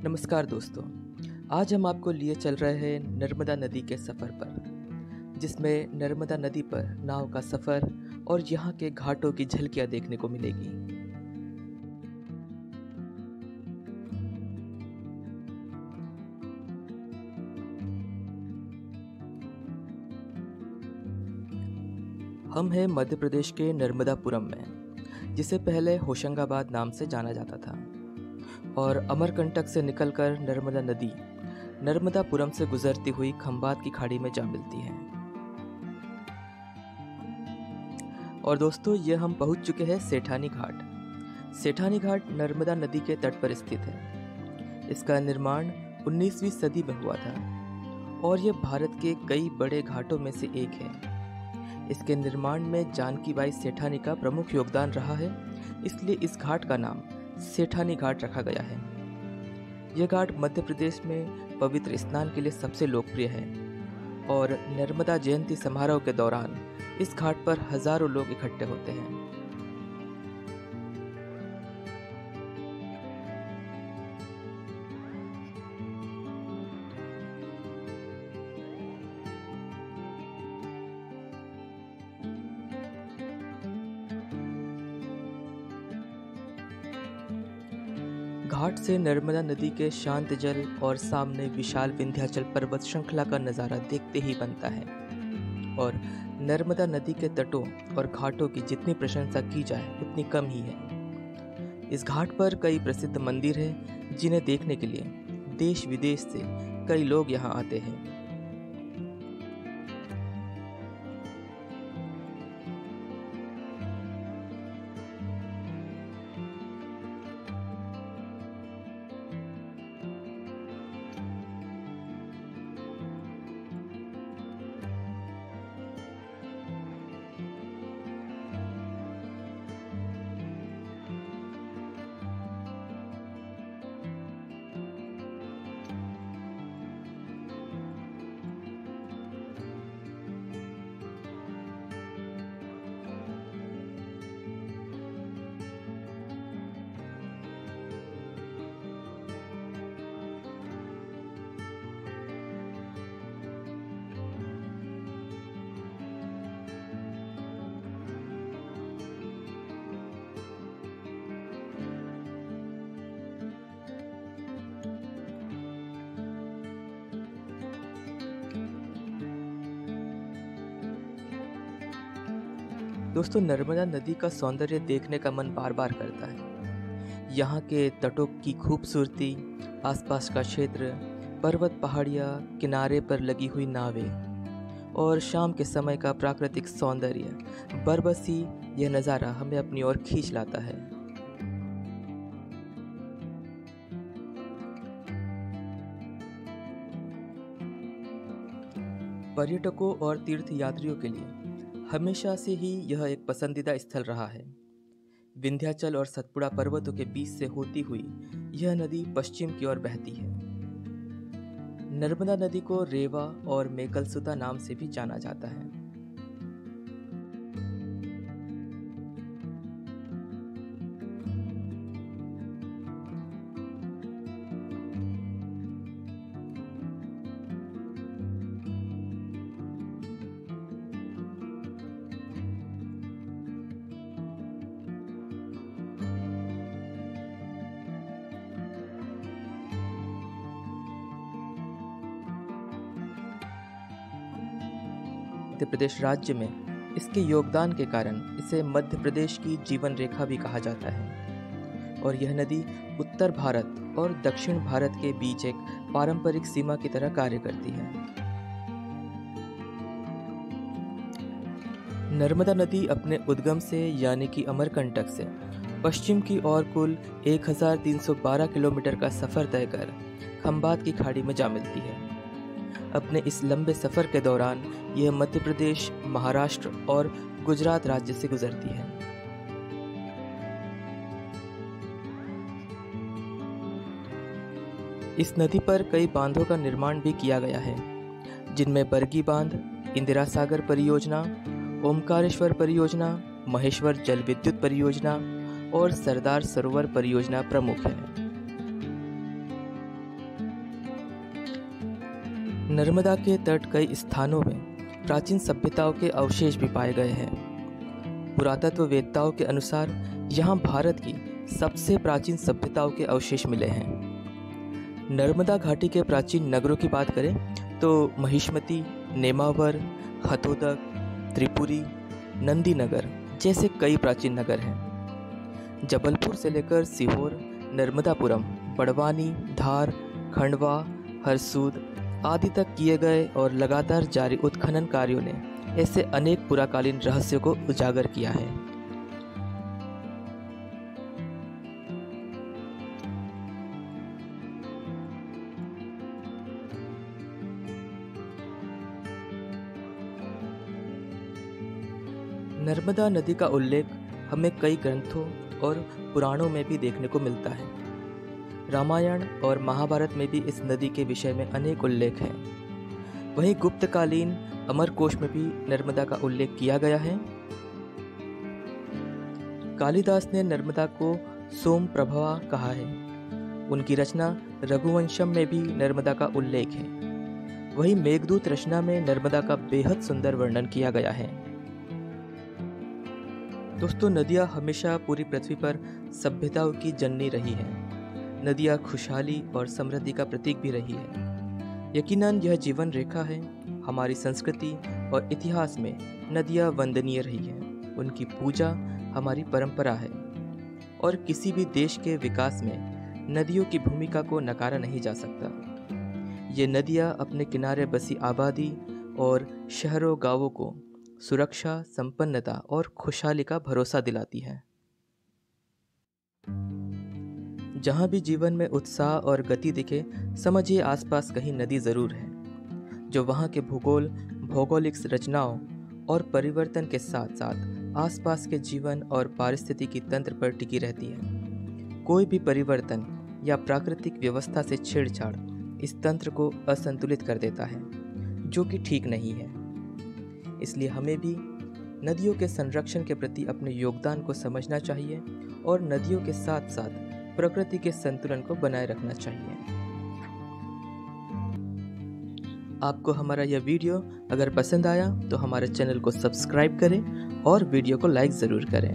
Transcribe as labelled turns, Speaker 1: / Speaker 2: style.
Speaker 1: नमस्कार दोस्तों। आज हम आपको लिए चल रहे हैं नर्मदा नदी के सफ़र पर, जिसमें नर्मदा नदी पर नाव का सफ़र और यहाँ के घाटों की झलकियाँ देखने को मिलेगी। हम हैं मध्य प्रदेश के नर्मदापुरम में, जिसे पहले होशंगाबाद नाम से जाना जाता था, और अमरकंटक से निकलकर नर्मदा नदी नर्मदापुरम से गुजरती हुई खंबात की खाड़ी में जा मिलती है। और दोस्तों, ये हम पहुंच चुके हैं सेठानी घाट। सेठानी घाट नर्मदा नदी के तट पर स्थित है। इसका निर्माण 19वीं सदी में हुआ था और ये भारत के कई बड़े घाटों में से एक है। इसके निर्माण में जानकी बाई सेठानी का प्रमुख योगदान रहा है, इसलिए इस घाट का नाम सेठानी घाट रखा गया है। यह घाट मध्य प्रदेश में पवित्र स्नान के लिए सबसे लोकप्रिय है और नर्मदा जयंती समारोह के दौरान इस घाट पर हजारों लोग इकट्ठे होते हैं। घाट से नर्मदा नदी के शांत जल और सामने विशाल विंध्याचल पर्वत श्रृंखला का नज़ारा देखते ही बनता है। और नर्मदा नदी के तटों और घाटों की जितनी प्रशंसा की जाए उतनी कम ही है। इस घाट पर कई प्रसिद्ध मंदिर हैं, जिन्हें देखने के लिए देश विदेश से कई लोग यहाँ आते हैं। दोस्तों, नर्मदा नदी का सौंदर्य देखने का मन बार बार करता है। यहाँ के तटों की खूबसूरती, आसपास का क्षेत्र, पर्वत पहाड़ियाँ, किनारे पर लगी हुई नावें और शाम के समय का प्राकृतिक सौंदर्य, बरबसी यह नज़ारा हमें अपनी ओर खींच लाता है। पर्यटकों और तीर्थ यात्रियों के लिए हमेशा से ही यह एक पसंदीदा स्थल रहा है। विंध्याचल और सतपुड़ा पर्वतों के बीच से होती हुई यह नदी पश्चिम की ओर बहती है। नर्मदा नदी को रेवा और मेकलसुता नाम से भी जाना जाता है। मध्य प्रदेश राज्य में इसके योगदान के कारण इसे मध्य प्रदेश की जीवन रेखा भी कहा जाता है। और यह नदी उत्तर भारत और दक्षिण भारत के बीच एक पारंपरिक सीमा की तरह कार्य करती है। नर्मदा नदी अपने उद्गम से यानी कि अमरकंटक से पश्चिम की ओर कुल 1312 किलोमीटर का सफ़र तय कर खंबात की खाड़ी में जा मिलती है। अपने इस लंबे सफ़र के दौरान यह मध्य प्रदेश, महाराष्ट्र और गुजरात राज्य से गुजरती है। इस नदी पर कई बांधों का निर्माण भी किया गया है, जिनमें बरगी बांध, इंदिरा सागर परियोजना, ओमकारेश्वर परियोजना, महेश्वर जल विद्युत परियोजना और सरदार सरोवर परियोजना प्रमुख है। नर्मदा के तट कई स्थानों में प्राचीन सभ्यताओं के अवशेष भी पाए गए हैं। पुरातत्ववेत्ताओं के अनुसार यहाँ भारत की सबसे प्राचीन सभ्यताओं के अवशेष मिले हैं। नर्मदा घाटी के प्राचीन नगरों की बात करें तो महिष्मती, नेमावर, हथोदक, त्रिपुरी, नंदीनगर जैसे कई प्राचीन नगर हैं। जबलपुर से लेकर सीहोर, नर्मदापुरम, बड़वानी, धार, खंडवा, हरसूद आदि तक किए गए और लगातार जारी उत्खनन कार्यों ने ऐसे अनेक पुराकालीन रहस्यों को उजागर किया है। नर्मदा नदी का उल्लेख हमें कई ग्रंथों और पुराणों में भी देखने को मिलता है। रामायण और महाभारत में भी इस नदी के विषय में अनेक उल्लेख हैं। वहीं गुप्तकालीन अमरकोश में भी नर्मदा का उल्लेख किया गया है। कालिदास ने नर्मदा को सोम प्रभवा कहा है। उनकी रचना रघुवंशम में भी नर्मदा का उल्लेख है। वहीं मेघदूत रचना में नर्मदा का बेहद सुंदर वर्णन किया गया है। दोस्तों, नदियाँ हमेशा पूरी पृथ्वी पर सभ्यताओं की जननी रही हैं। नदियाँ खुशहाली और समृद्धि का प्रतीक भी रही है। यकीनन यह जीवन रेखा है। हमारी संस्कृति और इतिहास में नदियाँ वंदनीय रही हैं। उनकी पूजा हमारी परंपरा है और किसी भी देश के विकास में नदियों की भूमिका को नकारा नहीं जा सकता। ये नदियाँ अपने किनारे बसी आबादी और शहरों गांवों को सुरक्षा, संपन्नता और खुशहाली का भरोसा दिलाती है। जहाँ भी जीवन में उत्साह और गति दिखे, समझिए आसपास कहीं नदी जरूर है, जो वहाँ के भूगोल, भौगोलिक रचनाओं और परिवर्तन के साथ साथ आसपास के जीवन और पारिस्थितिकी तंत्र पर टिकी रहती है। कोई भी परिवर्तन या प्राकृतिक व्यवस्था से छेड़छाड़ इस तंत्र को असंतुलित कर देता है, जो कि ठीक नहीं है। इसलिए हमें भी नदियों के संरक्षण के प्रति अपने योगदान को समझना चाहिए और नदियों के साथ साथ प्रकृति के संतुलन को बनाए रखना चाहिए। आपको हमारा यह वीडियो अगर पसंद आया तो हमारे चैनल को सब्सक्राइब करें और वीडियो को लाइक ज़रूर करें।